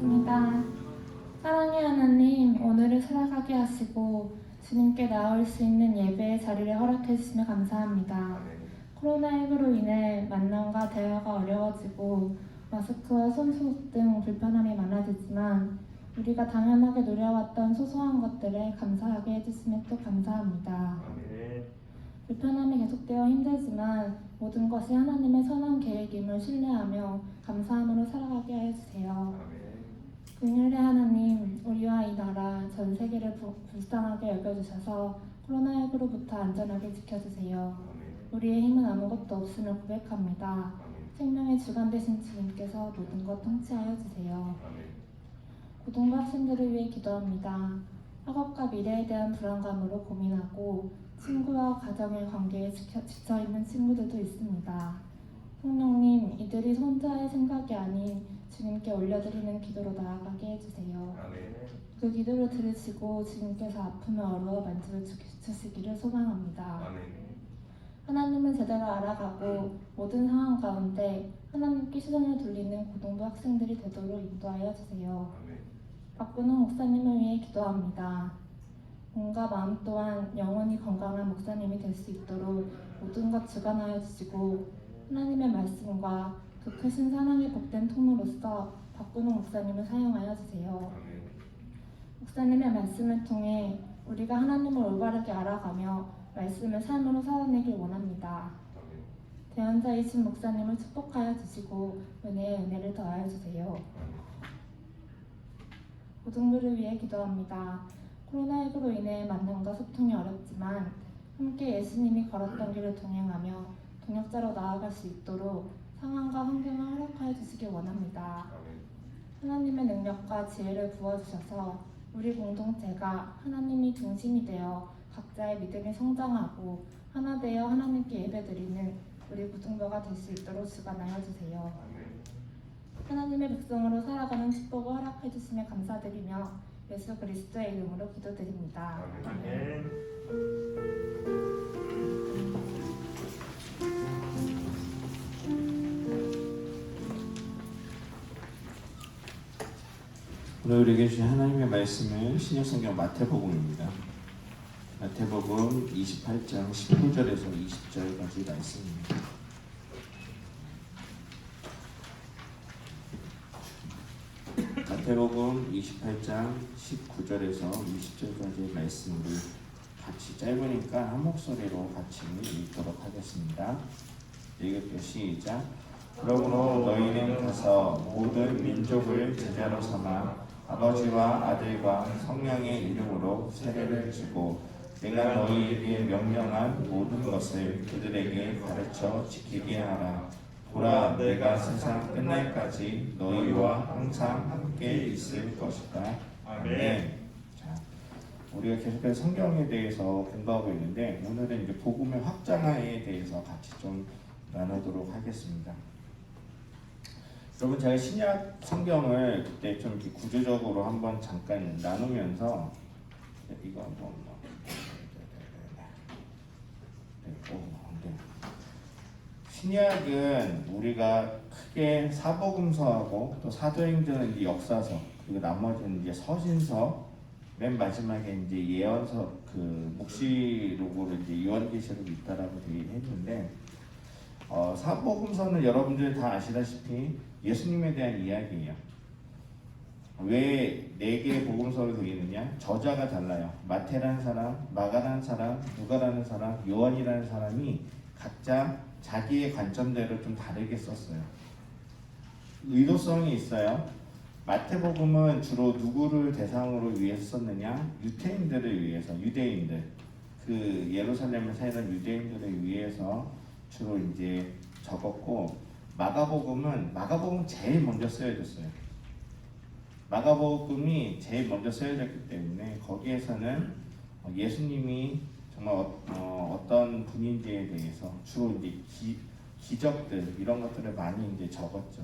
기도하겠습니다. 사랑의 하나님, 오늘을 살아가게 하시고 주님께 나올 수 있는 예배의 자리를 허락해 주시며 감사합니다. 코로나19로 인해 만남과 대화가 어려워지고 마스크와 손소독 등 불편함이 많아지지만 우리가 당연하게 누려왔던 소소한 것들에 감사하게 해주시면 또 감사합니다. 불편함이 계속되어 힘들지만 모든 것이 하나님의 선한 계획임을 신뢰하며 감사함으로 살아가게 해주세요. 긍휼의 하나님, 우리와 이 나라, 전 세계를 불쌍하게 여겨주셔서 코로나19로부터 안전하게 지켜주세요. 우리의 힘은 아무것도 없음을 고백합니다. 생명의 주관 되신 주님께서 모든 것 통치하여 주세요. 고등부 학생들을 위해 기도합니다. 학업과 미래에 대한 불안감으로 고민하고 친구와 가정의 관계에 지쳐있는 친구들도 있습니다. 성령님, 이들이 혼자의 생각이 아닌 주님께 올려드리는 기도로 나아가게 해주세요. 그 기도를 들으시고 주님께서 아픔을 어루어 만져주시기를 소망합니다. 하나님을 제대로 알아가고 모든 상황 가운데 하나님께 시선을 돌리는 고등부 학생들이 되도록 인도하여 주세요. 박근홍 목사님을 위해 기도합니다. 몸과 마음 또한 영원히 건강한 목사님이 될 수 있도록 모든 것 주관하여 주시고 하나님의 말씀과 그 크신 사랑의 복된 통로로서 박근홍 목사님을 사용하여 주세요. 목사님의 말씀을 통해 우리가 하나님을 올바르게 알아가며 말씀을 삶으로 살아내길 원합니다. 대언자이신 목사님을 축복하여 주시고 은혜에 은혜를 더하여 주세요. 고등부를 위해 기도합니다. 코로나19로 인해 만남과 소통이 어렵지만 함께 예수님이 걸었던 길을 동행하며 동역자로 나아갈 수 있도록 상황과 환경을 허락하여 주시길 원합니다. 하나님의 능력과 지혜를 부어주셔서 우리 공동체가 하나님이 중심이 되어 각자의 믿음이 성장하고 하나 되어 하나님께 예배드리는 우리 고등부가 될 수 있도록 주관하여 주세요. 하나님의 백성으로 살아가는 축복을 허락해 주시며 감사드리며 예수 그리스도의 이름으로 기도드립니다. 아멘. 오늘 우리에게 주신 하나님의 말씀은 신약성경 마태복음입니다. 마태복음 28장 19절에서 20절까지 말씀입니다. 마태복음 28장 19절에서 20절까지의 말씀을 같이 짧으니까 한 목소리로 같이 읽도록 하겠습니다. 읽을게요. 시작. 그러므로 너희는 가서 모든 민족을 제자로 삼아 아버지와 아들과 성령의 이름으로 세례를 주고 내가 너희에게 명령한 모든 것을 그들에게 가르쳐 지키게 하라. 보라, 내가 세상 끝날까지 너희와 항상 함께 있을 것이다. 아멘. 자, 우리가 계속해서 성경에 대해서 공부하고 있는데 오늘은 이제 복음의 확장화에 대해서 같이 좀 나누도록 하겠습니다. 여러분, 제가 신약 성경을 그때 좀 이렇게 구조적으로 한번 잠깐 나누면서 이거 한번 신약은 우리가 크게 사복음서하고 또 사도행전은 이제 역사서, 그리고 나머지는 이제 서신서, 맨 마지막에 이제 예언서, 그 묵시록으로 이제 요한계시록이 있다라고 되어 했는데, 사복음서는 여러분들 다 아시다시피 예수님에 대한 이야기예요. 왜 4개의 복음서를 드리느냐? 저자가 달라요. 마태라는 사람, 마가라는 사람, 누가라는 사람, 요한이라는 사람이 각자 자기의 관점대로 좀 다르게 썼어요. 의도성이 있어요. 마태복음은 주로 누구를 대상으로 위해서 썼느냐? 유태인들을 위해서, 유대인들, 그 예루살렘에 살던 유대인들을 위해서 주로 이제 적었고, 마가복음은 제일 먼저 쓰여졌어요. 마가복음이 제일 먼저 쓰여졌기 때문에 거기에서는 예수님이 정말 어떤 분인지에 대해서 주로 이제 기적들 이런 것들을 많이 이제 적었죠.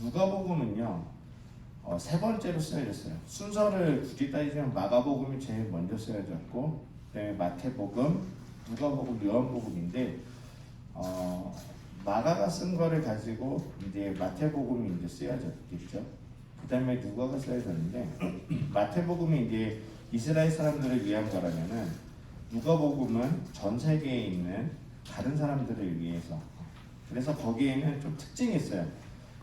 누가복음은요 3번째로 쓰여졌어요. 순서를 굳이 따지면 마가복음이 제일 먼저 쓰여졌고, 그다음에 마태복음, 누가복음, 요한복음인데 마가가 쓴 거를 가지고 이제 마태복음이 이제 쓰여졌겠죠. 그다음에 누가가 써야 되는데 마태복음이 이제 이스라엘 사람들을 위한 거라면은 누가복음은 전 세계에 있는 다른 사람들을 위해서. 그래서 거기에는 좀 특징이 있어요.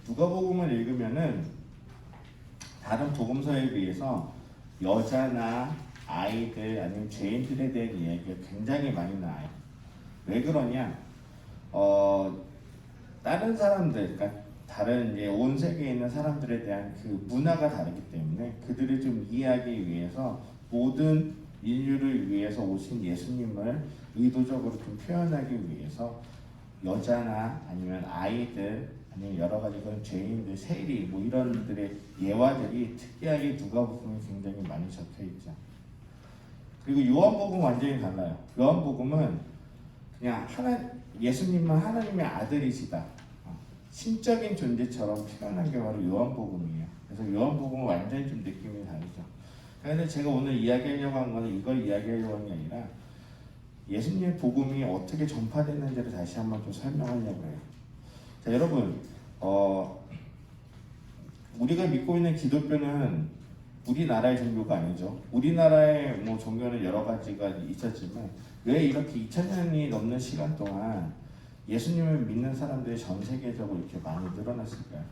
누가복음을 읽으면은 다른 복음서에 비해서 여자나 아이들 아니면 죄인들에 대한 이야기가 굉장히 많이 나와요. 왜 그러냐? 다른 사람들, 그러니까 다른 이제 온 세계에 있는 사람들에 대한 그 문화가 다르기 때문에 그들을 좀 이해하기 위해서 모든 인류를 위해서 오신 예수님을 의도적으로 좀 표현하기 위해서 여자나 아니면 아이들 아니면 여러 가지 그런 죄인들, 세리 뭐 이런들의 예화들이 특이하게 누가복음에 굉장히 많이 적혀 있죠. 그리고 요한복음 완전히 달라요. 요한복음은 그냥 예수님만 하나님의 아들이시다, 신적인 존재처럼 표현한 게 바로 요한복음이에요. 그래서 요한복음은 완전히 좀 느낌이 다르죠. 그런데 제가 오늘 이야기하려고 한 거는 이걸 이야기하려고 한 게 아니라 예수님의 복음이 어떻게 전파됐는지를 다시 한번 좀 설명하려고 해요. 자, 여러분, 우리가 믿고 있는 기독교는 우리나라의 종교가 아니죠. 우리나라의 뭐 종교는 여러 가지가 있었지만 왜 이렇게 2000년이 넘는 시간 동안 예수님을 믿는 사람들이 전 세계적으로 이렇게 많이 늘어났을까요?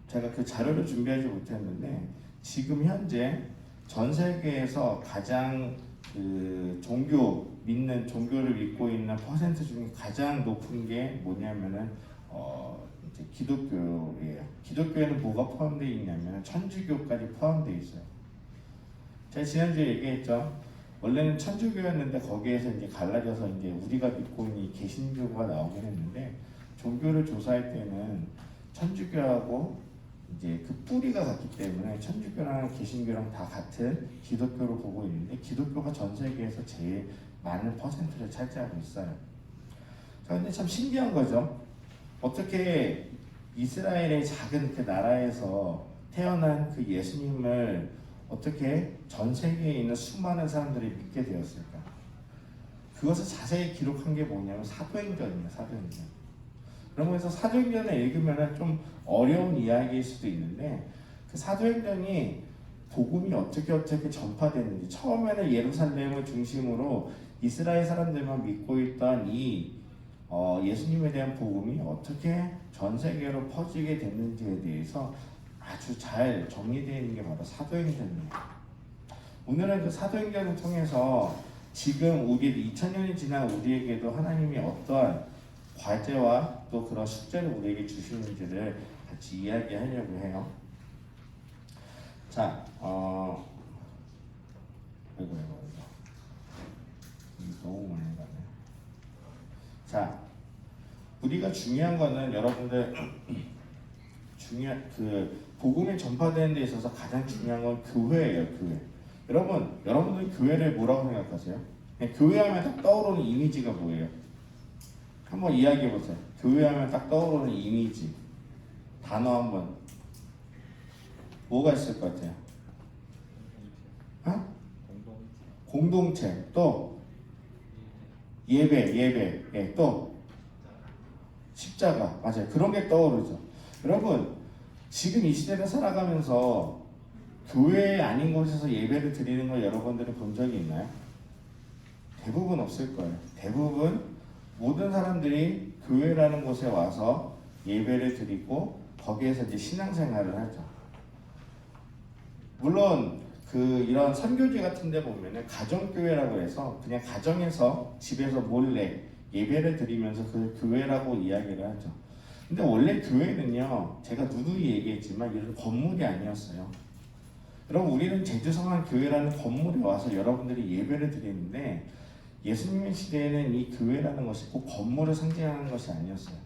제가 그 자료를 준비하지 못했는데 지금 현재 전 세계에서 가장 그 종교를 믿고 있는 퍼센트 중에 가장 높은 게 뭐냐면은 이제 기독교예요. 기독교에는 뭐가 포함되어 있냐면 천주교까지 포함되어 있어요. 제가 지난주에 얘기했죠. 원래는 천주교였는데 거기에서 이제 갈라져서 이제 우리가 믿고 있는 개신교가 나오긴 했는데 종교를 조사할 때는 천주교하고 이제 그 뿌리가 같기 때문에 천주교랑 개신교랑 다 같은 기독교로 보고 있는데 기독교가 전 세계에서 제일 많은 퍼센트를 차지하고 있어요. 그런데 참 신기한 거죠. 어떻게 이스라엘의 작은 그 나라에서 태어난 그 예수님을 어떻게 전 세계에 있는 수많은 사람들이 믿게 되었을까? 그것을 자세히 기록한 게 뭐냐면 사도행전이에요. 사도행전. 그러면서 사도행전을 읽으면 좀 어려운 이야기일 수도 있는데 그 사도행전이 복음이 어떻게 전파됐는지, 처음에는 예루살렘을 중심으로 이스라엘 사람들만 믿고 있던 이 예수님에 대한 복음이 어떻게 전 세계로 퍼지게 됐는지에 대해서 아주 잘 정리되어 있는 게 바로 사도행전이에요. 오늘은 그 사도행전을 통해서 지금 우리 2000년이 지난 우리에게도 하나님이 어떠한 과제와 또 그런 숙제를 우리에게 주시는지를 같이 이야기하려고 해요. 자, 이거 너무 많이 가네. 자, 우리가 중요한 거는 여러분들 그 복음이 전파되는 데 있어서 가장 중요한 건 교회예요. 교회. 여러분들 교회를 뭐라고 생각하세요? 교회하면 딱 떠오르는 이미지가 뭐예요? 한번 이야기해 보세요. 교회하면 딱 떠오르는 이미지, 단어 한번. 뭐가 있을 것 같아요? 공동체. 또 예배. 예, 또 십자가. 맞아요. 그런 게 떠오르죠. 여러분, 지금 이 시대를 살아가면서 교회 아닌 곳에서 예배를 드리는 걸 여러분들은 본 적이 있나요? 대부분 없을 거예요. 대부분 모든 사람들이 교회라는 곳에 와서 예배를 드리고 거기에서 이제 신앙생활을 하죠. 물론 이런 선교지 같은 데 보면은 가정교회라고 해서 그냥 가정에서 집에서 몰래 예배를 드리면서 그 교회라고 이야기를 하죠. 근데 원래 교회는요, 제가 누누이 얘기했지만 이런 건물이 아니었어요. 여러분, 우리는 제주성안교회라는 건물에 와서 여러분들이 예배를 드리는데 예수님의 시대에는 이 교회라는 것이 꼭 건물을 상징하는 것이 아니었어요.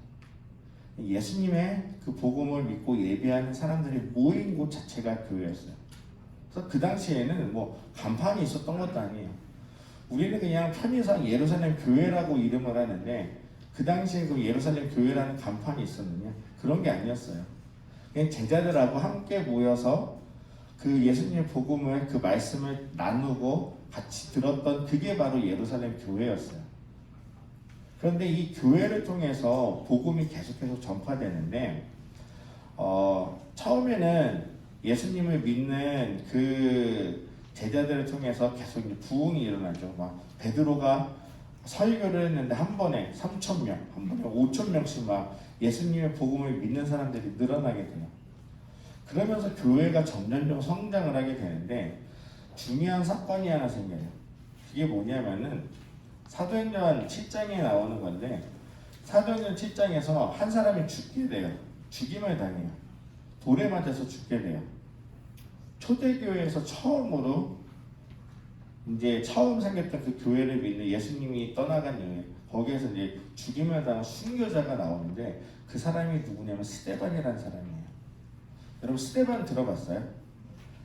예수님의 그 복음을 믿고 예배하는 사람들이 모인 곳 자체가 교회였어요. 그래서 그 당시에는 뭐 간판이 있었던 것도 아니에요. 우리는 그냥 편의상 예루살렘 교회라고 이름을 하는데 그 당시에 그 예루살렘 교회라는 간판이 있었느냐? 그런 게 아니었어요. 그냥 제자들하고 함께 모여서 그 예수님의 복음을, 그 말씀을 나누고 같이 들었던 그게 바로 예루살렘 교회였어요. 그런데 이 교회를 통해서 복음이 계속해서 전파되는데 처음에는 예수님을 믿는 그 제자들을 통해서 계속 이제 부흥이 일어나죠. 막 베드로가 설교를 했는데 한 번에 3,000명, 한 번에 5,000명씩 막 예수님의 복음을 믿는 사람들이 늘어나게 돼요. 그러면서 교회가 점점점 성장을 하게 되는데 중요한 사건이 하나 생겨요. 그게 뭐냐면은 사도행전 7장에 나오는 건데 사도행전 7장에서 한 사람이 죽게 돼요. 죽임을 당해요. 돌에 맞아서 죽게 돼요. 초대교회에서 처음으로 이제 처음 생겼던 그 교회를 믿는 예수님이 떠나간 이후에 거기에서 이제 죽임을 당한 순교자가 나오는데 그 사람이 누구냐면 스데반이라는 사람이에요. 여러분 스데반 들어봤어요?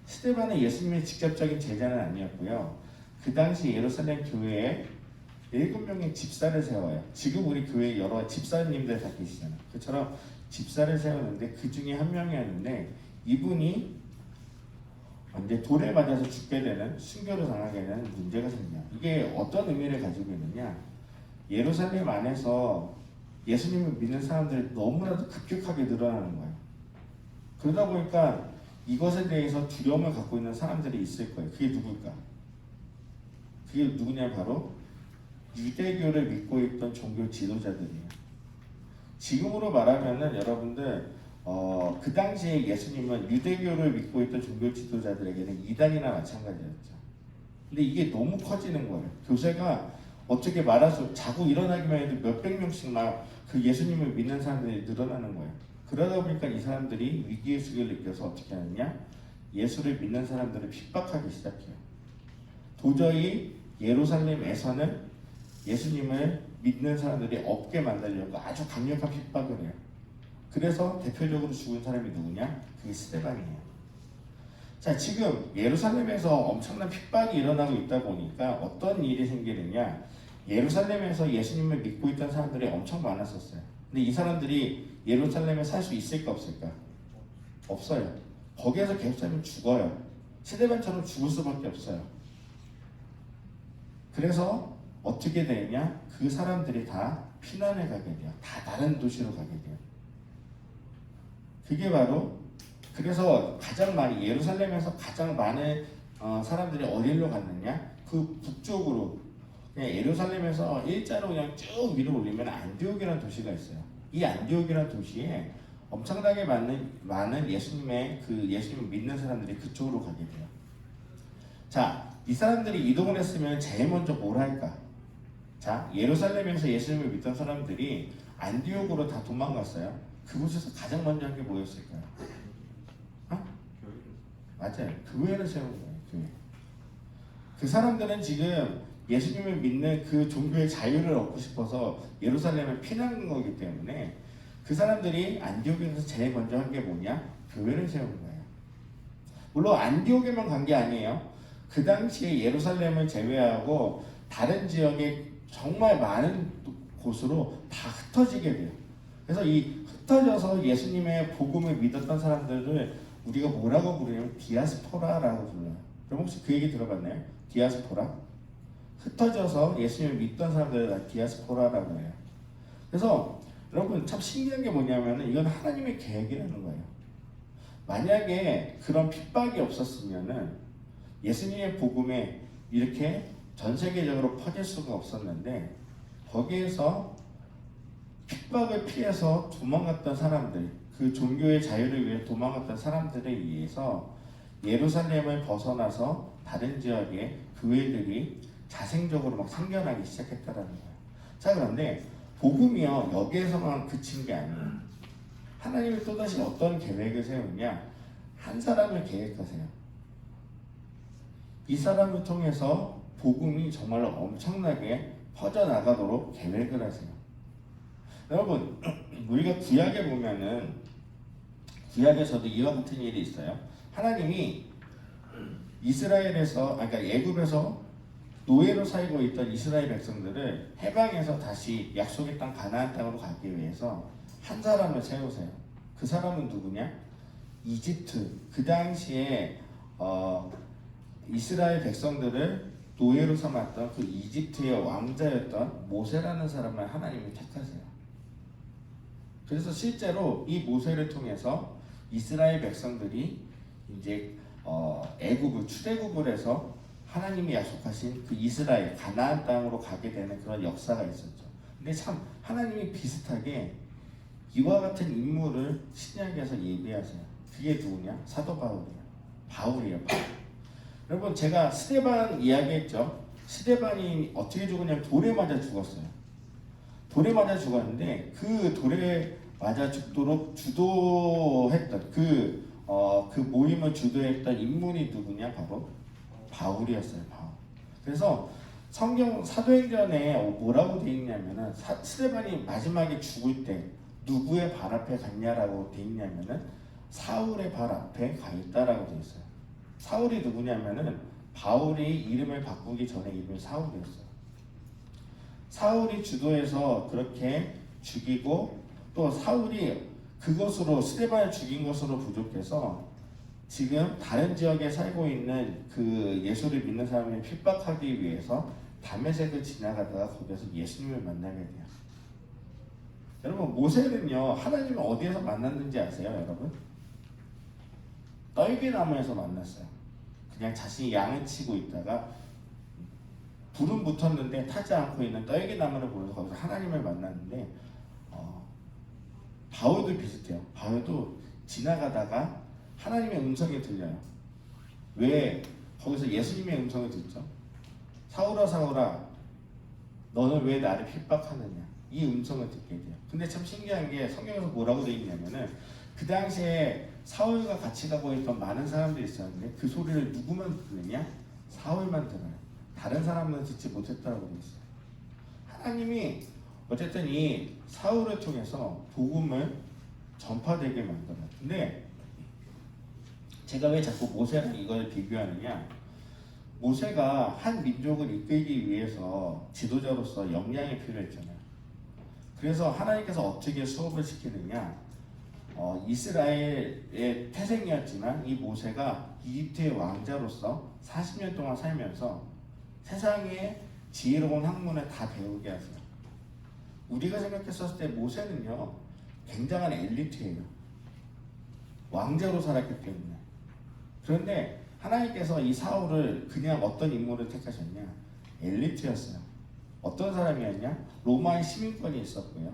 스데반은 예수님의 직접적인 제자는 아니었고요. 그 당시 예루살렘 교회에 7명의 집사를 세워요. 지금 우리 교회에 여러 집사님들 다 계시잖아요. 그처럼 집사를 세우는데 그 중에 한 명이었는데 이분이 이제 돌에 맞아서 죽게 되는 순교를 당하게 되는 문제가 생겨요. 이게 어떤 의미를 가지고 있느냐? 예루살렘 안에서 예수님을 믿는 사람들이 너무나도 급격하게 늘어나는 거예요. 그러다 보니까 이것에 대해서 두려움을 갖고 있는 사람들이 있을 거예요. 그게 누굴까? 그게 누구냐? 바로 유대교를 믿고 있던 종교 지도자들이에요. 지금으로 말하면은 여러분들 그 당시에 예수님은 유대교를 믿고 있던 종교 지도자들에게는 이단이나 마찬가지였죠. 근데 이게 너무 커지는 거예요. 교세가 어떻게 말아서 자고 일어나기만 해도 몇백 명씩 막 그 예수님을 믿는 사람들이 늘어나는 거예요. 그러다 보니까 이 사람들이 위기의식을 느껴서 어떻게 하느냐? 예수를 믿는 사람들을 핍박하기 시작해요. 도저히 예루살렘에서는 예수님을 믿는 사람들이 없게 만들려고 아주 강력한 핍박을 해요. 그래서 대표적으로 죽은 사람이 누구냐? 그게 스데반이에요. 자, 지금 예루살렘에서 엄청난 핍박이 일어나고 있다 보니까 어떤 일이 생기느냐? 예루살렘에서 예수님을 믿고 있던 사람들이 엄청 많았었어요. 근데 이 사람들이 예루살렘에 살 수 있을까 없을까? 없어요. 거기에서 계속 살면 죽어요. 스데반처럼 죽을 수밖에 없어요. 그래서 어떻게 되냐? 그 사람들이 다 피난을 가게 돼요. 다 다른 도시로 가게 돼요. 그게 바로 그래서 가장 많이 예루살렘에서 가장 많은 사람들이 어디로 갔느냐? 그 북쪽으로 그냥 예루살렘에서 일자로 그냥 쭉 위로 올리면 안디옥이라는 도시가 있어요. 이 안디옥이라는 도시에 엄청나게 많은 예수님을 믿는 사람들이 그쪽으로 가게 돼요. 자, 이 사람들이 이동을 했으면 제일 먼저 뭘 할까? 자, 예루살렘에서 예수님을 믿던 사람들이 안디옥으로 다 도망갔어요. 그곳에서 가장 먼저 한 게 뭐였을까요? 맞아요. 교회를 세운 거예요. 교회. 그 사람들은 지금 예수님을 믿는 그 종교의 자유를 얻고 싶어서 예루살렘에 피난 거기 때문에 그 사람들이 안디옥에서 제일 먼저 한 게 뭐냐? 교회를 세운 거예요. 물론 안디옥에만 간 게 아니에요. 그 당시에 예루살렘을 제외하고 다른 지역에 정말 많은 곳으로 다 흩어지게 돼요. 그래서 이 흩어져서 예수님의 복음을 믿었던 사람들을 우리가 뭐라고 부르냐면 디아스포라라고 불러요. 그럼 혹시 그 얘기 들어봤나요? 디아스포라? 흩어져서 예수님을 믿던 사람들을 다 디아스포라라고 해요. 그래서 여러분 참 신기한 게 뭐냐면 이건 하나님의 계획이라는 거예요. 만약에 그런 핍박이 없었으면은 예수님의 복음에 이렇게 전 세계적으로 퍼질 수가 없었는데 거기에서 핍박을 피해서 도망갔던 사람들, 그 종교의 자유를 위해 도망갔던 사람들에 의해서 예루살렘을 벗어나서 다른 지역의 교회들이 자생적으로 막 생겨나기 시작했다라는 거예요. 자, 그런데 복음이요 여기에서만 그친 게 아니에요. 하나님이 또다시 어떤 계획을 세우냐? 한 사람을 계획하세요. 이 사람을 통해서 복음이 정말로 엄청나게 퍼져나가도록 계획을 하세요. 여러분, 우리가 구약에 보면은 구약에서도 이와 같은 일이 있어요. 하나님이 이스라엘에서, 그러니까 애굽에서 노예로 살고 있던 이스라엘 백성들을 해방해서 다시 약속의 땅 가나안 땅으로 가기 위해서 한 사람을 세우세요. 그 사람은 누구냐? 이집트. 그 당시에 이스라엘 백성들을 노예로 삼았던 그 이집트의 왕자였던 모세라는 사람을 하나님이 택하세요. 그래서 실제로 이 모세를 통해서 이스라엘 백성들이 이제 애굽을 출애굽을 해서 하나님이 약속하신 그 이스라엘 가나안 땅으로 가게 되는 그런 역사가 있었죠. 근데 참 하나님이 비슷하게 이와 같은 인물을 신약에서 예비하세요. 그게 누구냐? 사도 바울이에요. 바울이에요. 바울. 여러분 제가 스데반 이야기했죠. 스데반이 어떻게 죽었냐면 돌에 맞아 죽었어요. 돌에 맞아 죽었는데 그 돌에 맞아 죽도록 주도했던 그 모임을 주도했던 인물이 누구냐? 바로 바울이었어요. 바울. 그래서 성경 사도행전에 뭐라고 돼 있냐면은 스데반이 마지막에 죽을 때 누구의 발 앞에 갔냐라고 돼 있냐면은 사울의 발 앞에 가 있다라고 돼 있어요. 사울이 누구냐면은 바울이 이름을 바꾸기 전에 이름이 사울이었어요. 사울이 주도해서 그렇게 죽이고 또 사울이 그것으로 스데반을 죽인 것으로 부족해서 지금 다른 지역에 살고 있는 그 예수를 믿는 사람을 핍박하기 위해서 다메섹을 지나가다가 거기서 예수님을 만나게 돼요. 여러분 모세는요 하나님을 어디에서 만났는지 아세요 여러분? 떨기나무에서 만났어요. 그냥 자신이 양을 치고 있다가 불은 붙었는데 타지 않고 있는 떨기나무를 보면서 거기서 하나님을 만났는데 바울도 비슷해요. 바울도 지나가다가 하나님의 음성이 들려요. 왜 거기서 예수님의 음성을 듣죠? 사울아 사울아 너는 왜 나를 핍박하느냐 이 음성을 듣게 돼요. 근데 참 신기한 게 성경에서 뭐라고 되어 있냐면은 그 당시에 사울과 같이 가고 있던 많은 사람들이 있었는데 그 소리를 누구만 듣느냐? 사울만 들어요. 다른 사람은 듣지 못했다고 되어 있어요. 하나님이 어쨌든 이 사울을 통해서 복음을 전파되게 만들어요. 근데 제가 왜 자꾸 모세랑 이걸 비교하느냐? 모세가 한 민족을 이끌기 위해서 지도자로서 역량이 필요했잖아요. 그래서 하나님께서 어떻게 수업을 시키느냐? 이스라엘의 태생이었지만 이 모세가 이집트의 왕자로서 40년 동안 살면서 세상의 지혜로운 학문을 다 배우게 하세요. 우리가 생각했었을 때 모세는요 굉장한 엘리트예요. 왕자로 살았기 때문에. 그런데 하나님께서 이 사울을 그냥 어떤 인물을 택하셨냐? 엘리트였어요. 어떤 사람이었냐? 로마의 시민권이 있었고요.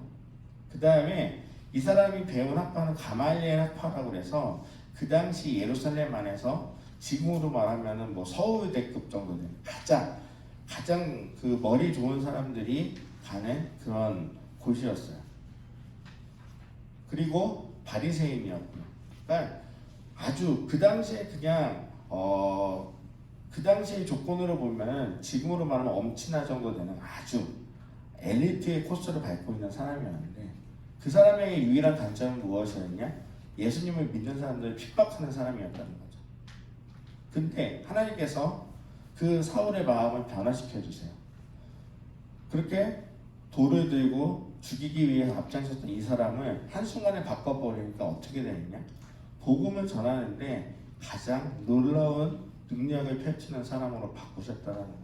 그 다음에 이 사람이 배운 학파는 가말리엘 학파라고 해서 그 당시 예루살렘 안에서 지금으로 말하면은 뭐 서울대급 정도 되는 가장 그 머리 좋은 사람들이 가는 그런 곳이었어요. 그리고 바리새인이었고요. 그러니까 아주 그 당시에 그냥 그 당시의 조건으로 보면 지금으로 말하면 엄친아 정도 되는 아주 엘리트의 코스를 밟고 있는 사람이었는데 그 사람에게 유일한 단점은 무엇이었냐? 예수님을 믿는 사람들을 핍박하는 사람이었다는 거죠. 근데 하나님께서 그 사울의 마음을 변화시켜 주세요. 그렇게 돌을 들고 죽이기 위해 앞장섰던 이 사람을 한순간에 바꿔버리니까 어떻게 되느냐? 복음을 전하는데 가장 놀라운 능력을 펼치는 사람으로 바꾸셨다는 거예요.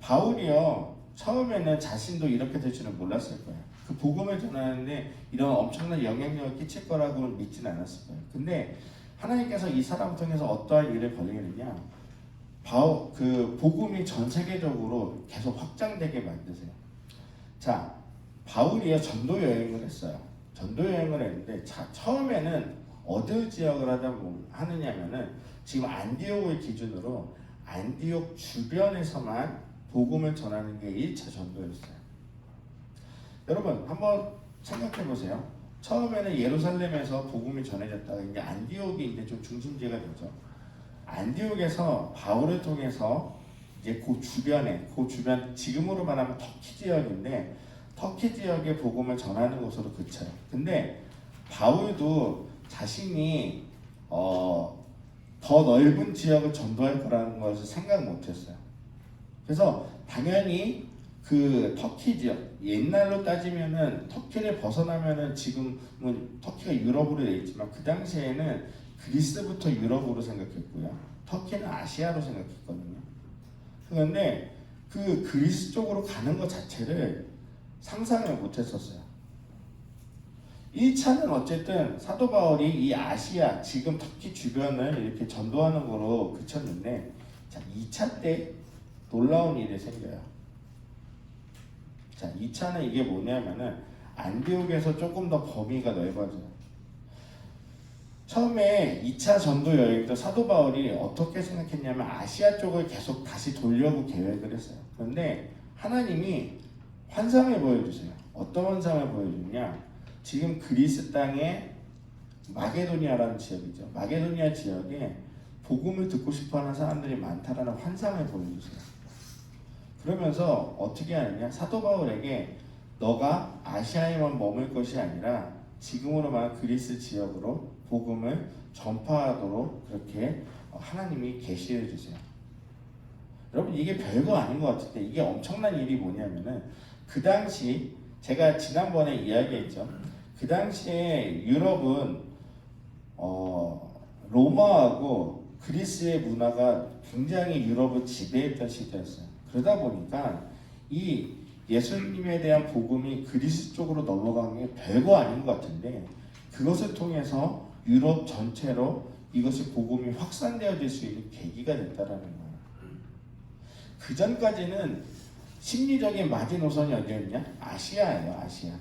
바울이요 처음에는 자신도 이렇게 될 줄은 몰랐을 거예요. 그 복음을 전하는데 이런 엄청난 영향력을 끼칠 거라고는 믿지는 않았을 거예요. 근데 하나님께서 이 사람을 통해서 어떠한 일을 벌이느냐? 그 복음이 전 세계적으로 계속 확장되게 만드세요. 자, 바울이요 전도 여행을 했어요. 전도 여행을 했는데 처음에는 어느 지역을 하느냐면은 지금 안디옥을 기준으로 안디옥 주변에서만 복음을 전하는 게 1차 전도였어요. 여러분 한번 생각해 보세요. 처음에는 예루살렘에서 복음이 전해졌다가 이제 안디옥이 이제 좀 중심지가 되죠. 안디옥에서 바울을 통해서 이제 그 주변 지금으로 말하면 터키 지역인데 터키 지역의 복음을 전하는 곳으로 그쳐요. 근데 바울도 자신이 더 넓은 지역을 전도할 거라는 것을 생각 못했어요. 그래서 당연히 그 터키 지역 옛날로 따지면은 터키를 벗어나면은 지금은 터키가 유럽으로 되어 있지만 그 당시에는 그리스부터 유럽으로 생각했고요. 터키는 아시아로 생각했거든요. 그런데 그 그리스 쪽으로 가는 것 자체를 상상을 못했었어요. 1차는 어쨌든 사도 바울이 이 아시아 지금 터키 주변을 이렇게 전도하는 거로 그쳤는데, 자 2차 때 놀라운 일이 생겨요. 자 2차는 이게 뭐냐면은 안디옥에서 조금 더 범위가 넓어져요. 처음에 2차 전도 여행 때 사도 바울이 어떻게 생각했냐면 아시아 쪽을 계속 다시 돌려고 계획을 했어요. 그런데 하나님이 환상을 보여주세요. 어떤 환상을 보여주냐? 지금 그리스 땅에 마게도니아라는 지역이죠. 마게도니아 지역에 복음을 듣고 싶어하는 사람들이 많다라는 환상을 보여주세요. 그러면서 어떻게 하느냐? 사도 바울에게 너가 아시아에만 머물 것이 아니라 지금으로 말하는 그리스 지역으로 복음을 전파하도록 그렇게 하나님이 계시해 주세요. 여러분 이게 별거 아닌 것 같은데 이게 엄청난 일이 뭐냐면은 그 당시 제가 지난번에 이야기했죠. 그 당시에 유럽은 로마하고 그리스의 문화가 굉장히 유럽을 지배했던 시대였어요. 그러다 보니까 이 예수님에 대한 복음이 그리스 쪽으로 넘어간 게 별거 아닌 것 같은데 그것을 통해서 유럽 전체로 이것이 복음이 확산되어질 수 있는 계기가 됐다라는 거예요. 그 전까지는 심리적인 마지노선이 어디였냐? 아시아예요, 아시아.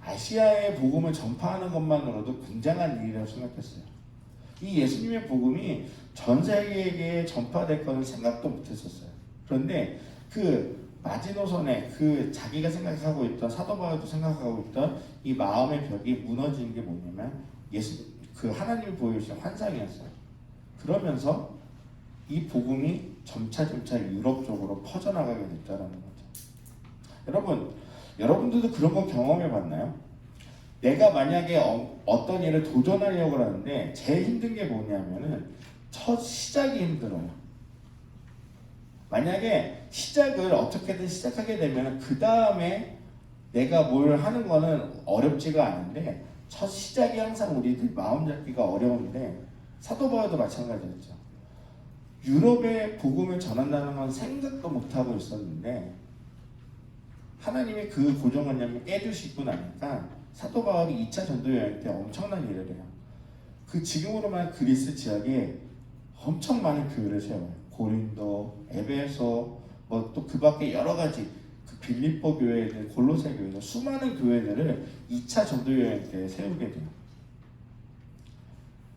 아시아의 복음을 전파하는 것만으로도 굉장한 일이라고 생각했어요. 이 예수님의 복음이 전 세계에 전파될 거는 생각도 못했었어요. 그런데 그 마지노선에 그 자기가 생각하고 있던 사도 바울도 생각하고 있던 이 마음의 벽이 무너지는 게 뭐냐면 그 하나님이 보여주신 환상이었어요. 그러면서 이 복음이 점차 유럽 쪽으로 퍼져나가게 됐다라는 거죠. 여러분들도 그런 거 경험해 봤나요? 내가 만약에 어떤 일을 도전하려고 하는데 제일 힘든 게 뭐냐면은 첫 시작이 힘들어요. 만약에 시작을 어떻게든 시작하게 되면 그 다음에 내가 뭘 하는 거는 어렵지가 않은데 첫 시작이 항상 우리들 마음 잡기가 어려운데 사도 바울도 마찬가지였죠. 유럽에 복음을 전한다는 건 생각도 못하고 있었는데 하나님이 그 고정관념을 깨주시고 나니까 사도 바울이 2차 전도 여행 때 엄청난 일을 해요. 그 지금으로만 그리스 지역에 엄청 많은 교회를 세워요. 고린도, 에베소, 뭐 또 그 밖에 여러 가지 그 빌립보 교회들, 골로새 교회들 수많은 교회들을 2차 전도 여행 때 세우게 돼요.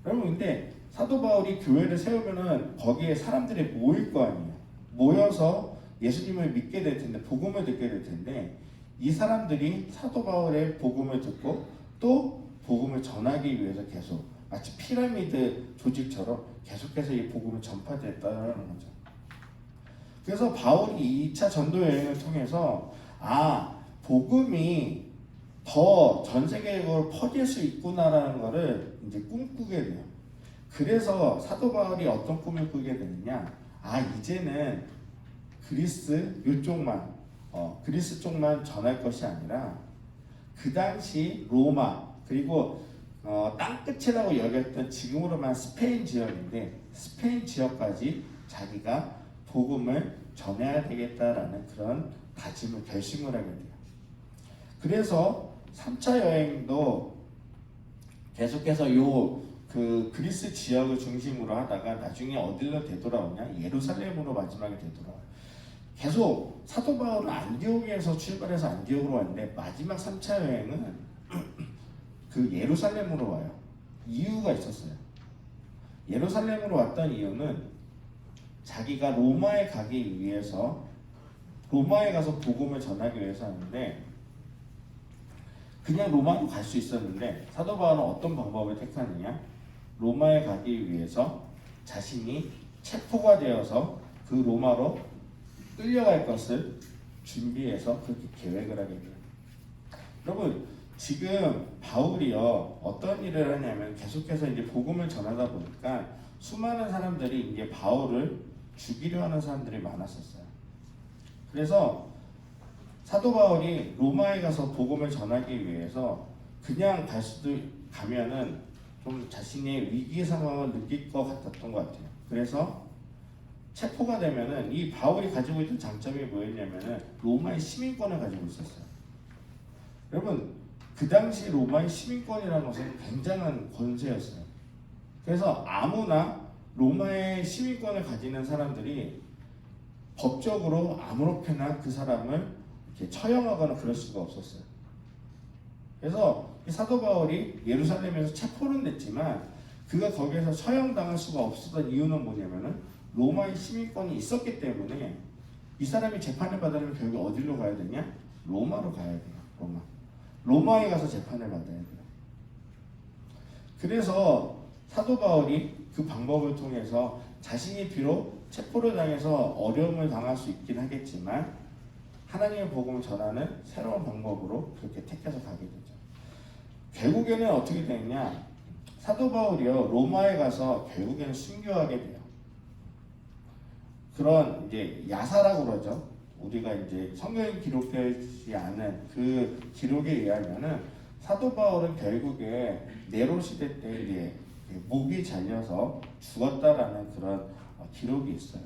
여러분 근데 사도 바울이 교회를 세우면은 거기에 사람들이 모일 거 아니에요. 모여서 예수님을 믿게 될 텐데 복음을 듣게 될 텐데 이 사람들이 사도 바울의 복음을 듣고 또 복음을 전하기 위해서 계속 마치 피라미드 조직처럼 계속해서 이 복음을 전파됐다는 거죠. 그래서 바울이 2차 전도 여행을 통해서 복음이 더 전 세계적으로 퍼질 수 있구나라는 것을 이제 꿈꾸게 돼요. 그래서 사도 바울이 어떤 꿈을 꾸게 되느냐? 이제는 그리스 이쪽만 그리스 쪽만 전할 것이 아니라 그 당시 로마 그리고 땅 끝이라고 여겼던 지금으로만 스페인 지역인데 스페인 지역까지 자기가 복음을 전해야 되겠다라는 그런 다짐을 결심을 하게 돼요. 그래서 3차 여행도 계속해서 그 그리스 지역을 중심으로 하다가 나중에 어디로 되돌아오냐? 예루살렘으로 마지막에 되돌아와요. 계속 사도 바울은 안디옥에서 출발해서 안디옥으로 왔는데 마지막 3차 여행은 그 예루살렘으로 와요. 이유가 있었어요. 예루살렘으로 왔던 이유는 자기가 로마에 가기 위해서 로마에 가서 복음을 전하기 위해서 하는데 그냥 로마로 갈 수 있었는데 사도 바울은 어떤 방법을 택하느냐? 로마에 가기 위해서 자신이 체포가 되어서 그 로마로 끌려갈 것을 준비해서 그렇게 계획을 하게 돼요. 여러분 지금 바울이요 어떤 일을 하냐면 계속해서 이제 복음을 전하다 보니까 수많은 사람들이 이제 바울을 죽이려 하는 사람들이 많았었어요. 그래서 사도 바울이 로마에 가서 복음을 전하기 위해서 그냥 가면은 좀 자신의 위기 상황을 느낄 것 같았던 것 같아요. 그래서 체포가 되면은 이 바울이 가지고 있던 장점이 뭐였냐면은 로마의 시민권을 가지고 있었어요. 여러분 그 당시 로마의 시민권이라는 것은 굉장한 권세였어요. 그래서 아무나 로마의 시민권을 가지는 사람들이 법적으로 아무렇게나 그 사람을 이렇게 처형하거나 그럴 수가 없었어요. 그래서 이 사도 바울이 예루살렘에서 체포는 됐지만 그가 거기에서 처형당할 수가 없었던 이유는 뭐냐면은 로마의 시민권이 있었기 때문에 이 사람이 재판을 받으려면 결국 어디로 가야 되냐? 로마로 가야 돼요. 로마에 가서 재판을 받아야 돼요. 그래서 사도 바울이 그 방법을 통해서 자신이 비록 체포를 당해서 어려움을 당할 수 있긴 하겠지만 하나님의 복음을 전하는 새로운 방법으로 그렇게 택해서 가게 되죠. 결국에는 어떻게 되느냐? 사도 바울이요 로마에 가서 결국에는 순교하게 돼요. 그런 이제 야사라고 그러죠. 우리가 이제 성경에 기록되지 않은 그 기록에 의하면은 사도 바울은 결국에 네로 시대 때 이제 목이 잘려서 죽었다라는 그런 기록이 있어요.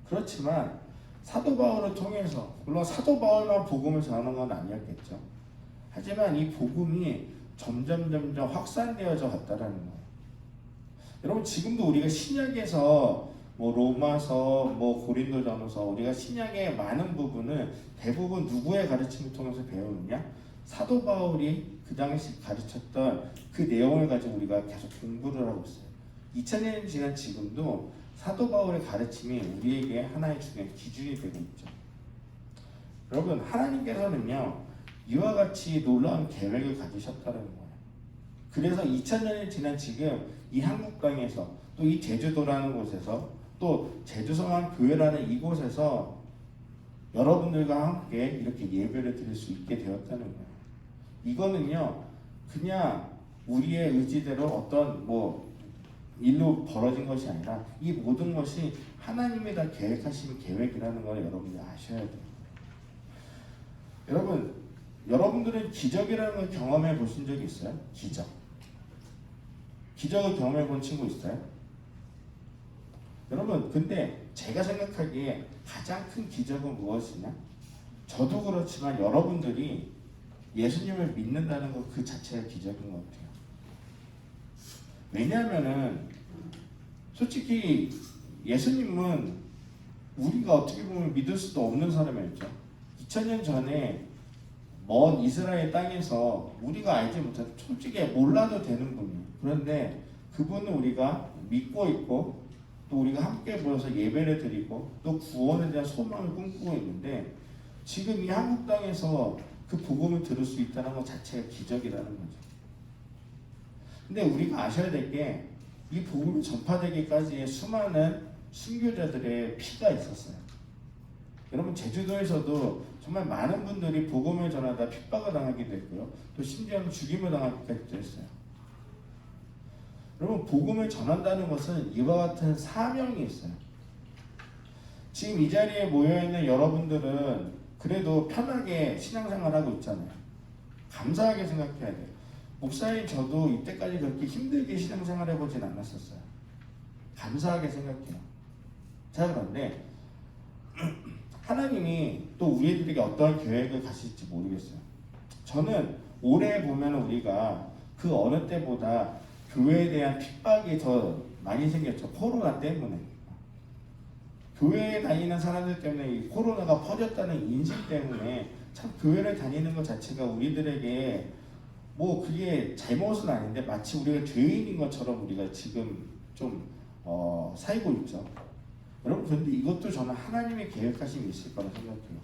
그렇지만 사도 바울을 통해서 물론 사도 바울만 복음을 전하는 건 아니었겠죠. 하지만 이 복음이 점점 확산되어져 갔다라는 거예요. 여러분 지금도 우리가 신약에서 뭐 로마서, 뭐 고린도전서 우리가 신약의 많은 부분을 대부분 누구의 가르침을 통해서 배우느냐? 사도 바울이 그 당시 가르쳤던 그 내용을 가지고 우리가 계속 공부를 하고 있어요. 2000년이 지난 지금도 사도 바울의 가르침이 우리에게 하나의 중요한 기준이 되고 있죠. 여러분 하나님께서는요 이와 같이 놀라운 계획을 가지셨다는 거예요. 그래서 2000년이 지난 지금 이 한국 땅에서 또 이 제주도라는 곳에서 또 제주성황교회라는 이곳에서 여러분들과 함께 이렇게 예배를 드릴 수 있게 되었다는 거예요. 이거는요 그냥 우리의 의지대로 어떤 뭐 일로 벌어진 것이 아니라 이 모든 것이 하나님이 다 계획하신 계획이라는 걸 여러분들이 아셔야 돼요. 여러분들은 기적이라는 걸 경험해 보신 적이 있어요? 기적을 경험해 본 친구 있어요? 여러분 근데 제가 생각하기에 가장 큰 기적은 무엇이냐? 저도 그렇지만 여러분들이 예수님을 믿는다는 것 그 자체가 기적인 것 같아요. 왜냐하면은 솔직히 예수님은 우리가 어떻게 보면 믿을 수도 없는 사람이었죠. 2000년 전에 먼 이스라엘 땅에서 우리가 알지 못한 솔직히 몰라도 되는 분이에요. 그런데 그분은 우리가 믿고 있고 또 우리가 함께 모여서 예배를 드리고 또 구원에 대한 소망을 꿈꾸고 있는데 지금 이 한국 땅에서 그 복음을 들을 수 있다는 것 자체가 기적이라는 거죠. 근데 우리가 아셔야 될 게 이 복음이 전파되기까지의 수많은 순교자들의 피가 있었어요. 여러분 제주도에서도 정말 많은 분들이 복음을 전하다 핍박을 당하기도 했고요. 또 심지어는 죽임을 당하기도 했어요. 여러분 복음을 전한다는 것은 이와 같은 사명이 있어요. 지금 이 자리에 모여있는 여러분들은 그래도 편하게 신앙생활하고 있잖아요. 감사하게 생각해야 돼요. 목사인 저도 이때까지 그렇게 힘들게 신앙생활 해보진 않았었어요. 감사하게 생각해요. 자 그런데 하나님이 또 우리들에게 어떤 계획을 가실지 모르겠어요. 저는 올해 보면 우리가 그 어느 때보다 교회에 대한 핍박이 더 많이 생겼죠. 코로나 때문에. 교회에 다니는 사람들 때문에 이 코로나가 퍼졌다는 인식 때문에 참 교회를 다니는 것 자체가 우리들에게 뭐 그게 잘못은 아닌데 마치 우리가 죄인인 것처럼 우리가 지금 좀 살고 있죠. 여러분 그런데 이것도 저는 하나님의 계획하심이 있을 거라 생각해요.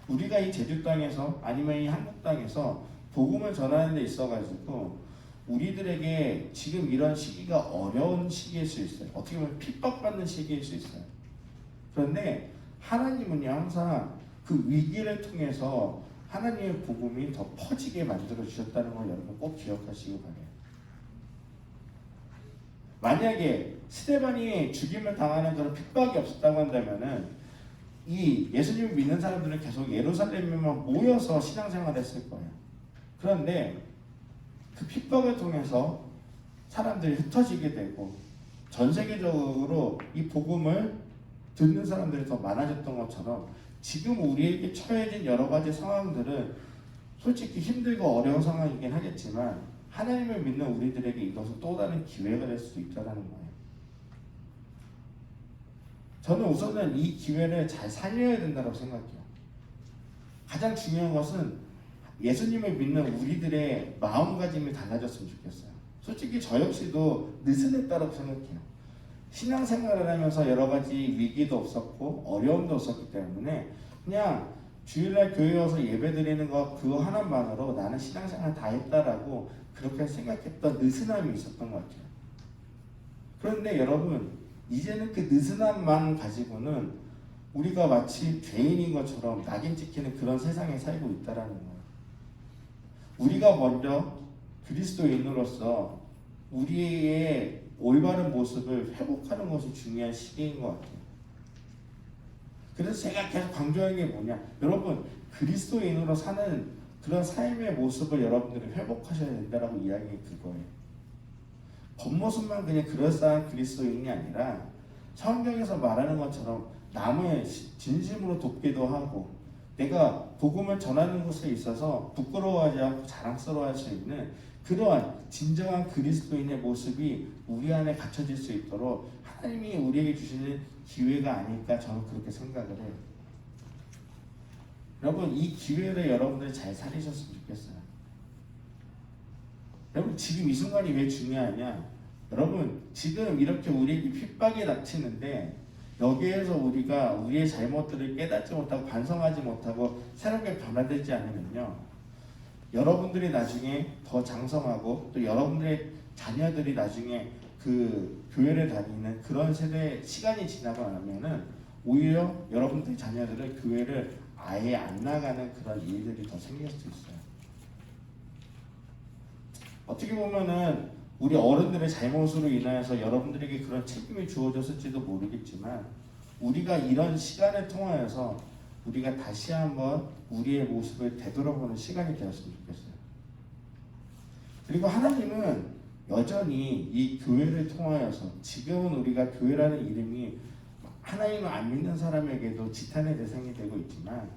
우리가 이 제주 땅에서 아니면 이 한국 땅에서 복음을 전하는 데 있어가지고 우리들에게 지금 이런 시기가 어려운 시기일 수 있어요. 어떻게 보면 핍박받는 시기일 수 있어요. 그런데 하나님은요 항상 그 위기를 통해서 하나님의 복음이 더 퍼지게 만들어 주셨다는 걸 여러분 꼭 기억하시기 바래요. 만약에 스데반이 죽임을 당하는 그런 핍박이 없었다고 한다면은 이 예수님을 믿는 사람들은 계속 예루살렘에만 모여서 신앙생활을 했을 거예요. 그런데 그 핍박을 통해서 사람들이 흩어지게 되고 전 세계적으로 이 복음을 듣는 사람들이 더 많아졌던 것처럼 지금 우리에게 처해진 여러 가지 상황들은 솔직히 힘들고 어려운 상황이긴 하겠지만 하나님을 믿는 우리들에게 이것은 또 다른 기회가 될 수도 있다는 거예요. 저는 우선은 이 기회를 잘 살려야 된다고 생각해요. 가장 중요한 것은 예수님을 믿는 우리들의 마음가짐이 달라졌으면 좋겠어요. 솔직히 저 역시도 느슨했다고 생각해요. 신앙생활을 하면서 여러 가지 위기도 없었고 어려움도 없었기 때문에 그냥 주일날 교회 와서 예배드리는 것 그거 하나만으로 나는 신앙생활 다 했다라고 그렇게 생각했던 느슨함이 있었던 것 같아요. 그런데 여러분 이제는 그 느슨함만 가지고는 우리가 마치 죄인인 것처럼 낙인 찍히는 그런 세상에 살고 있다라는 거예요. 우리가 먼저 그리스도인으로서 우리의 올바른 모습을 회복하는 것이 중요한 시기인 것 같아요. 그래서 제가 계속 강조하는 게 뭐냐, 여러분 그리스도인으로 사는 그런 삶의 모습을 여러분들이 회복하셔야 된다라고 이야기해 그거예요. 겉모습만 그냥 그럴싸한 그리스도인이 아니라 성경에서 말하는 것처럼 남을 진심으로 돕기도 하고 내가 복음을 전하는 것에 있어서 부끄러워하지 않고 자랑스러워할 수 있는 그러한 진정한 그리스도인의 모습이 우리 안에 갖춰질 수 있도록 하나님이 우리에게 주시는 기회가 아닐까 저는 그렇게 생각을 해요. 여러분 이 기회를 여러분들이 잘 살리셨으면 좋겠어요. 여러분 지금 이 순간이 왜 중요하냐, 여러분 지금 이렇게 우리에게 핍박이 닥치는데 여기에서 우리가 우리의 잘못들을 깨닫지 못하고 반성하지 못하고 새롭게 변화되지 않으면요, 여러분들이 나중에 더 장성하고 또 여러분들의 자녀들이 나중에 그 교회를 다니는 그런 세대 시간이 지나고 나면은 오히려 여러분들의 자녀들은 교회를 아예 안 나가는 그런 일들이 더 생길 수 있어요. 어떻게 보면은 우리 어른들의 잘못으로 인하여서 여러분들에게 그런 책임이 주어졌을지도 모르겠지만 우리가 이런 시간을 통하여서 우리가 다시 한번 우리의 모습을 되돌아보는 시간이 되었으면 좋겠어요. 그리고 하나님은 여전히 이 교회를 통하여서 지금은 우리가 교회라는 이름이 하나님을 안 믿는 사람에게도 지탄의 대상이 되고 있지만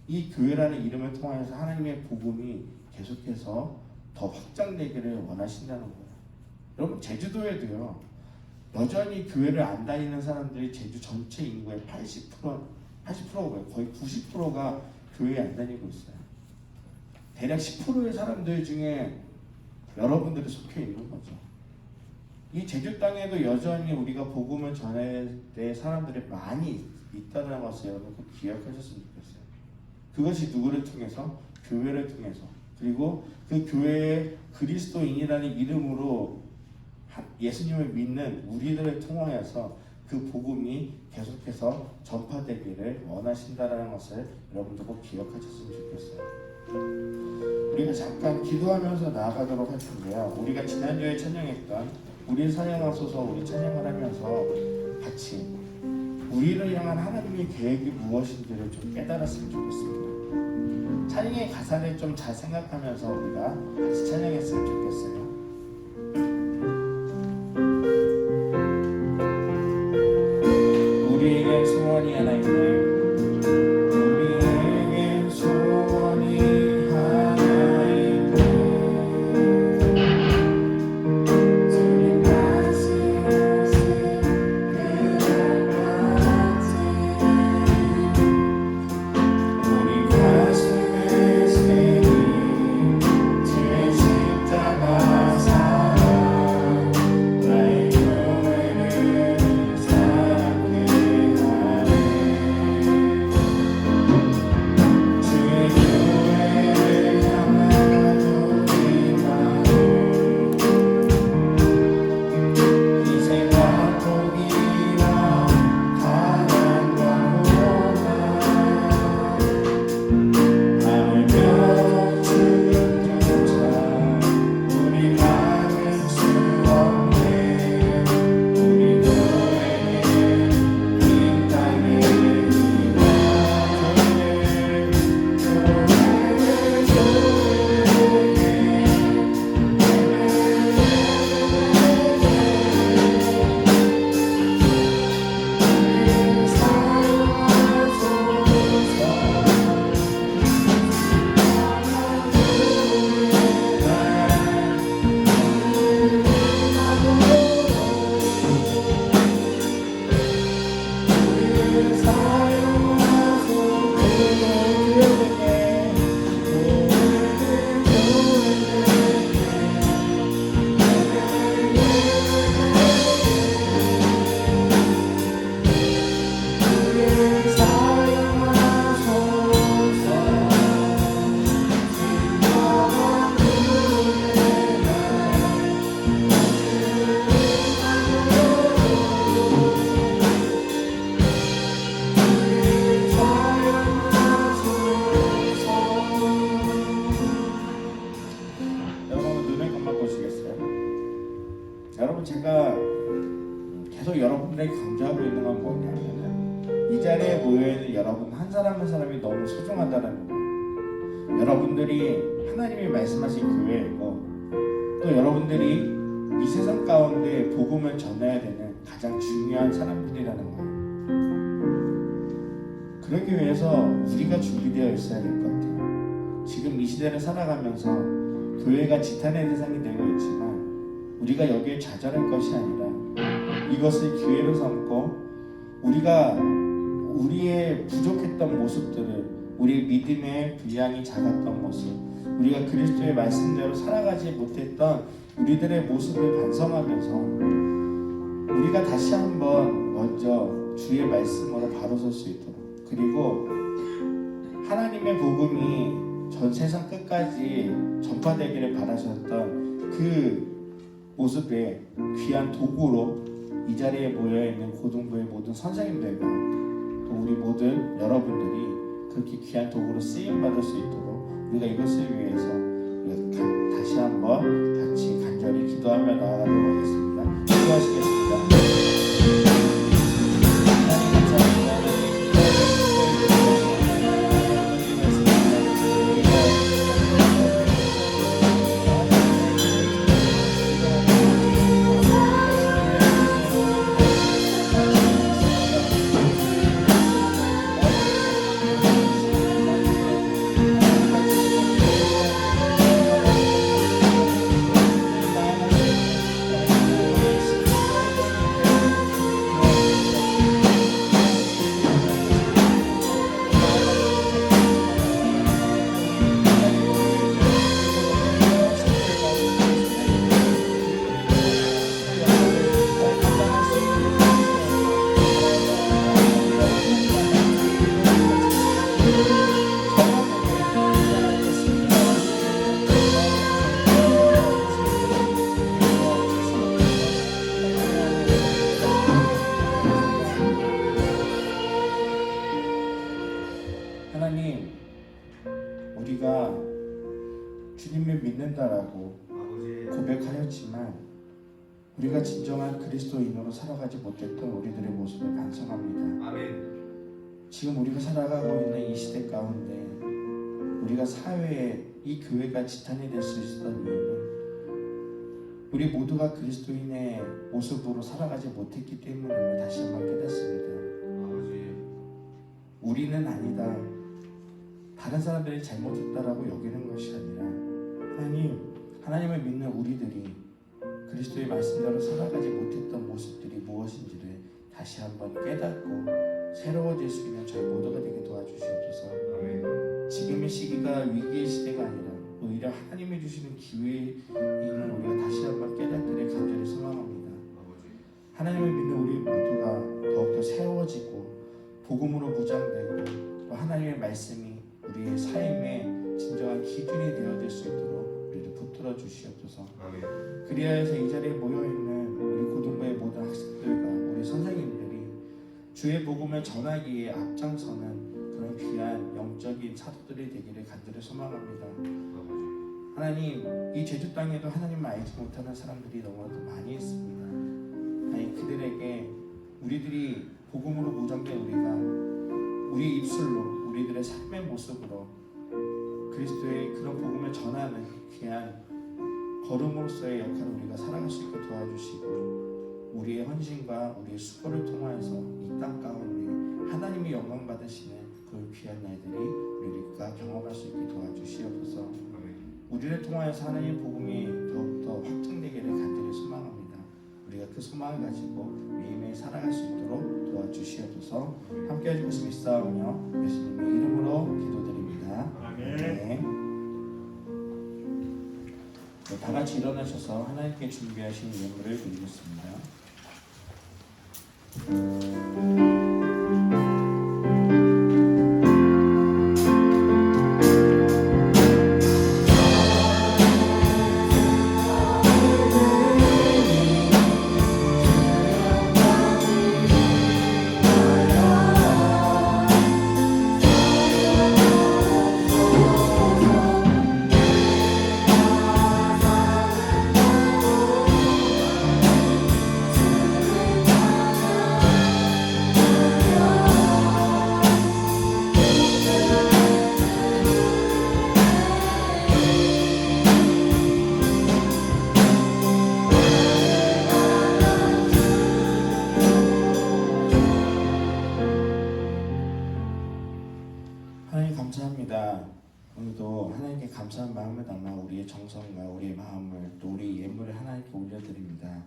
이 교회라는 이름을 통하여서 하나님의 복음이 계속해서 더 확장되기를 원하신다는 거예요. 여러분 제주도에도요 여전히 교회를 안 다니는 사람들이 제주 전체 인구의 80%가 거의 90%가 교회에 안 다니고 있어요. 대략 10%의 사람들 중에 여러분들이 속해 있는 거죠. 이 제주 땅에도 여전히 우리가 복음을 전할 때 사람들이 많이 있다는 것을 여러분 꼭 기억하셨으면 좋겠어요. 그것이 누구를 통해서? 교회를 통해서. 그리고 그 교회의 그리스도인이라는 이름으로 예수님을 믿는 우리들을 통하여서 그 복음이 계속해서 전파되기를 원하신다는 것을 여러분도 꼭 기억하셨으면 좋겠어요. 우리가 잠깐 기도하면서 나아가도록 할 텐데요. 우리가 지난주에 찬양했던 우리 찬양하소서 우리 찬양을 하면서 같이 우리를 향한 하나님의 계획이 무엇인지를 좀 깨달았으면 좋겠습니다. 찬양의 가사를 좀 잘 생각하면서 우리가 같이 찬양했으면 좋겠어요. 우리에게 소원이 하나 있네. 우리에게 소원이 하나 있네. 주님 말씀하신 그날 같이 우리 가슴에 새긴 주의 십자가 여러분 제가 계속 여러분들에게 강조하고 있는 건 뭐냐면은 이 자리에 모여있는 여러분 한 사람 한 사람이 너무 소중하다는 거예요. 여러분들이 하나님이 말씀하신 교회이고 또 여러분들이 이 세상 가운데 복음을 전해야 되는 가장 중요한 사람들이라는 거예요. 그러기 위해서 우리가 준비되어 있어야 될 것 같아요. 지금 이 시대를 살아가면서 교회가 지탄의 대상이 되고 있지만 우리가 여기에 좌절할 것이 아니라 이것을 기회로 삼고 우리가 우리의 부족했던 모습들을 우리의 믿음의 분량이 작았던 모습 우리가 그리스도의 말씀대로 살아가지 못했던 우리들의 모습을 반성하면서 우리가 다시 한번 먼저 주의 말씀으로 바로 설 수 있도록 그리고 하나님의 복음이 전 세상 끝까지 전파되기를 바라셨던 그 모습의 귀한 도구로 이 자리에 모여있는 고등부의 모든 선생님들과 또 우리 모든 여러분들이 그렇게 귀한 도구로 쓰임받을 수 있도록 우리가 이것을 위해서 우리가 다시 한번 같이 간절히 기도하며 나아가도록 하겠습니다. 기도하시겠습니다. 하나님, 우리가 주님을 믿는다라고 고백하였지만 우리가 진정한 그리스도인으로 살아가지 못했던 우리들의 모습을 반성합니다. 아멘. 지금 우리가 살아가고 있는 이 시대 가운데 우리가 사회에 이 교회가 지탄이 될 수 있었던 이유는 우리 모두가 그리스도인의 모습으로 살아가지 못했기 때문임을 다시 한번 깨닫습니다. 아버지. 우리는 아니다, 다른 사람들이 잘못했다라고 여기는 것이 아니라 하나님을 믿는 우리들이 그리스도의 말씀대로 살아가지 못했던 모습들이 무엇인지를 다시 한번 깨닫고 새로워질 수 있는 저희 모두가 되게 도와주시옵소서. 아멘. 지금의 시기가 위기의 시대가 아니라 오히려 하나님이 주시는 기회임을 우리가 다시 한번 깨닫기를 간절히 소망합니다. 아버지. 하나님을 믿는 우리 모두가 더욱더 새로워지고 복음으로 무장되고 또 하나님의 말씀이 우리의 삶의 진정한 기준이 되어질 수 있도록 우리를 붙들어 주시옵소서. 아멘. 그리하여서 이 자리에 모여있는 우리 고등부의 모든 학생들과 우리 선생님들이 주의 복음을 전하기에 앞장서는 그런 귀한 영적인 사도들이 되기를 간절히 소망합니다. 아버지. 하나님, 이 제주 땅에도 하나님을 알지 못하는 사람들이 너무나도 많이 있습니다. 하나님, 그들에게 우리들이 복음으로 무장된 우리가 우리 입술로 우리들의 삶의 모습으로 그리스도의 그런 복음을 전하는 귀한 걸음으로서의 역할을 우리가 살아갈 수 있게 도와주시고 우리의 헌신과 우리의 수고를 통하여서 이 땅 가운데 하나님이 영광 받으시는 그 귀한 날들이 우리가 경험할 수 있게 도와주시옵소서. 아멘. 우리를 통하여서 하나님의 복음이 더욱더 확증되기를 간절히 소망합니다. 우리가 그 소망을 가지고 매일매일 살아갈 수 있도록 도와주시옵소서. 함께 해줄 것을 믿사오며 예수님의 이름으로 기도드립니다. 아멘. 네. 다 같이 일어나셔서 하나님께 준비하신 예물을 드리겠습니다. 오늘도 하나님께 감사한 마음을 담아 우리의 정성과 우리의 마음을 또 우리 예물을 하나님께 올려드립니다.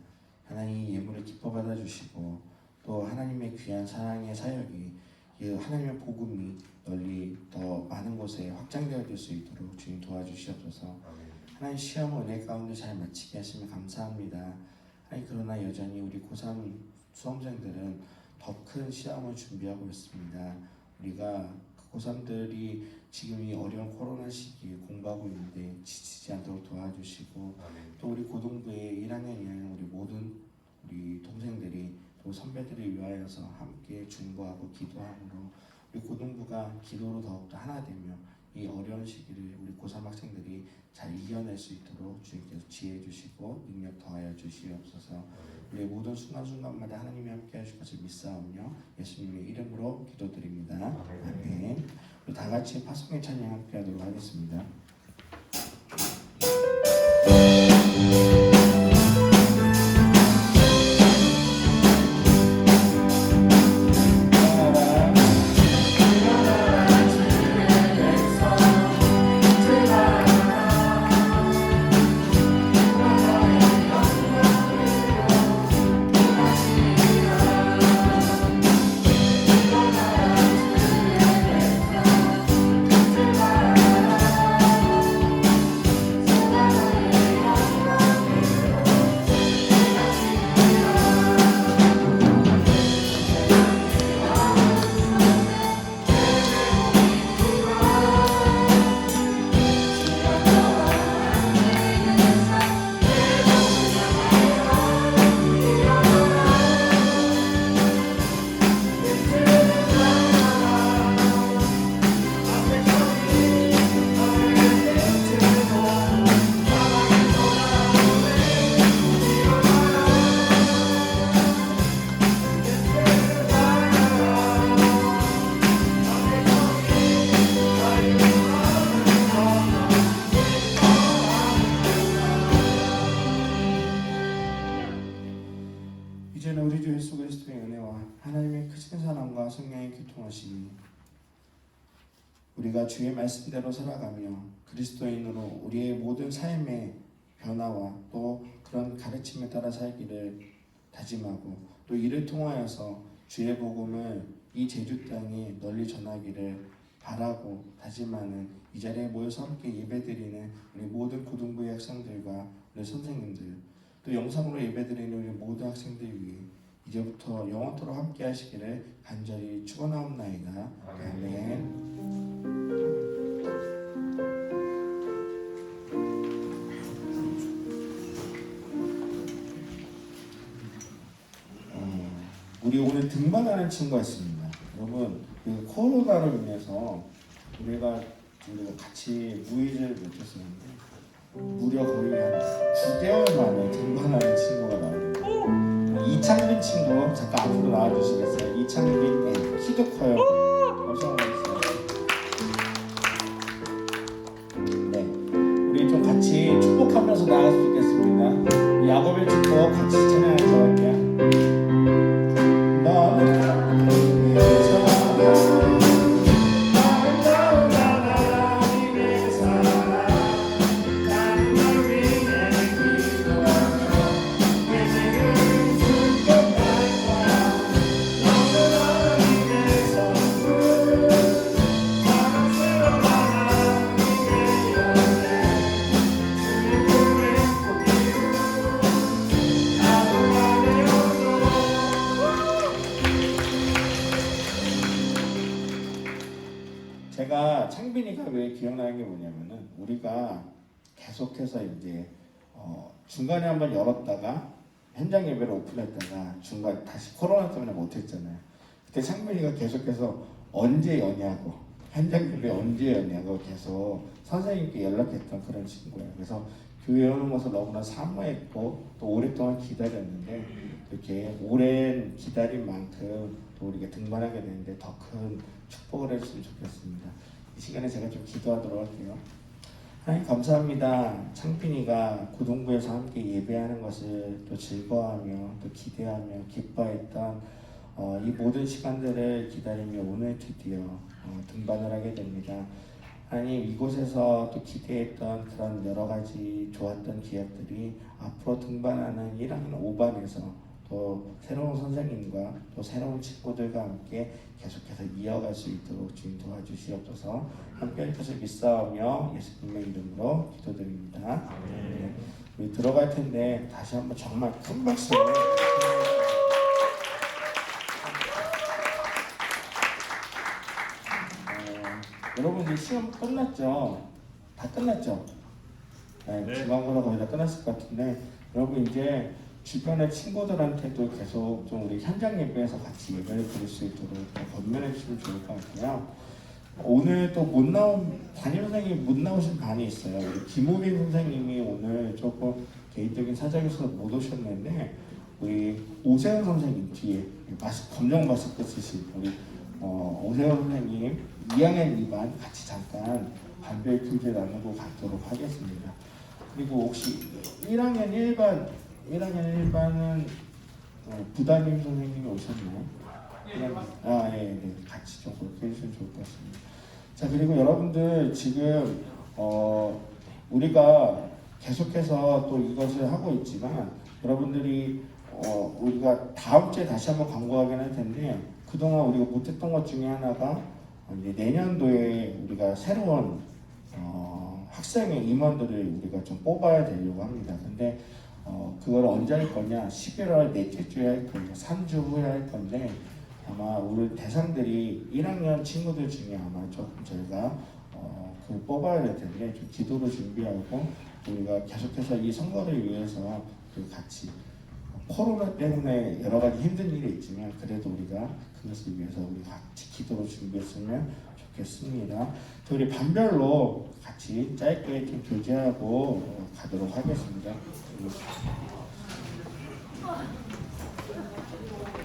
하나님 예물을 기뻐 받아주시고 또 하나님의 귀한 사랑의 사역이 하나님의 복음이 널리 더 많은 곳에 확장되어질 수 있도록 주님 도와주시옵소서. 하나님 시험 은혜 가운데 잘 마치게 하시면 감사합니다. 하나님 그러나 여전히 우리 고3 수험생들은 더 큰 시험을 준비하고 있습니다. 우리가 고3들이 지금 이 어려운 코로나 시기에 공부하고 있는데 지치지 않도록 도와주시고 또 우리 고등부의 1학년이나 우리 모든 우리 동생들이 또 선배들을 위하여서 함께 중보하고 기도함으로 우리 고등부가 기도로 더욱더 하나 되며 이 어려운 시기를 우리 고3 학생들이 잘 이겨낼 수 있도록 주님께서 지혜 주시고 능력 더하여 주시옵소서. 우리 모든 순간순간마다 하나님이 함께 하실 것을 믿사오며 예수님의 이름으로 기도드립니다. 아멘. 우리 다 같이 파송의 찬양 함께 하도록 하겠습니다. 이제는 우리 주 예수 그리스도의 은혜와 하나님의 크신 사랑과 성령의 교통하심이 우리가 주의 말씀대로 살아가며 그리스도인으로 우리의 모든 삶의 변화와 또 그런 가르침에 따라 살기를 다짐하고 또 이를 통하여서 주의 복음을 이 제주 땅에 널리 전하기를 바라고 다짐하는 이 자리에 모여서 함께 예배드리는 우리 모든 고등부의 학생들과 우리 선생님들 또 영상으로 예배드리는 우리 모든 학생들 위해 이제부터 영원토록 함께 하시기를 간절히 축원하옵나이다. 아멘. 우리 오늘 등반하는 친구가 있습니다. 여러분 그 코로나로 인해서 우리가 같이 무이즈를 맺혔었는데 무려 거의 한 9개월 만에 등반하는 친구가 나오네요. 이창빈 친구 잠깐 앞으로 나와주시겠어요? 이창빈 키도 커요. 어서 오세요. 네, 우리 좀 같이 축복하면서 나갔으면 좋겠습니다. 야곱의 축복 같이 찬양하면서 할게요. 제가 창빈이가 왜 기억나는 게 뭐냐면은 우리가 계속해서 이제 중간에 한번 열었다가 현장 예배를 오픈했다가 중간 다시 코로나 때문에 못했잖아요. 그때 창빈이가 계속해서 언제 여냐고 현장 예배 언제 여냐고 계속 선생님께 연락했던 그런 친구예요. 그래서 교회 오는 것을 너무나 사모했고 또 오랫동안 기다렸는데 이렇게 오랜 기다린 만큼 또 우리가 등반하게 되는데 더 큰 축복을 해주시면 좋겠습니다. 이 시간에 제가 좀 기도하도록 할게요. 하나님 감사합니다. 창빈이가 고등부에서 함께 예배하는 것을 또 즐거워하며 또 기대하며 기뻐했던 이 모든 시간들을 기다리며 오늘 드디어 등반을 하게 됩니다. 하나님 이곳에서 또 기대했던 그런 여러 가지 좋았던 기억들이 앞으로 등반하는 1학년 5반에서 또 새로운 선생님과 또 새로운 친구들과 함께 계속해서 이어갈 수 있도록 주님 도와주시옵소서. 함께 해주셔서 믿사오며 예수님의 이름으로 기도드립니다. 네. 우리 들어갈 텐데 다시 한번 정말 큰 박수. 여러분 이제 시험 끝났죠? 다 끝났죠? 네, 중간고사 거의 다 끝났을 것 같은데 여러분 이제 주변의 친구들한테도 계속 좀 우리 현장 예배에서 같이 예배를 드릴 수 있도록 권면해 주시면 좋을 것 같아요. 오늘 또 못 나온 담임 선생님이 못 나오신 반이 있어요. 우리 김우빈 선생님이 오늘 조금 개인적인 사정이 있어서 못 오셨는데 우리 오세훈 선생님 뒤에 검정 마스크 쓰신 우리 오세훈 선생님 2학년 2반 같이 잠깐 반별 교제 나누고 가도록 하겠습니다. 그리고 혹시 1학년 1반은 부담임 선생님이 오셨나요? 네, 같이 좀 그렇게 해주시면 좋을 것 같습니다. 자, 그리고 여러분들 지금 우리가 계속해서 또 이것을 하고 있지만 여러분들이 우리가 다음 주에 다시 한번 광고하긴 할 텐데 그동안 우리가 못했던 것 중에 하나가 이제 내년도에 우리가 새로운 학생의 임원들을 우리가 좀 뽑아야 되려고 합니다. 근데 그걸 언제 할 거냐? 11월 넷째 주에 할 거예요. 3주 후에 할 건데 아마 우리 대상들이 1학년 친구들 중에 아마 조금 저희가 그걸 뽑아야 될 텐데 좀 기도로 준비하고 우리가 계속해서 이 선거를 위해서 같이 코로나 때문에 여러 가지 힘든 일이 있지만 그래도 우리가 그것을 위해서 우리 같이 기도로 준비했으면 좋겠습니다. 우리 반별로 같이 짧게 좀 교제하고 가도록 하겠습니다.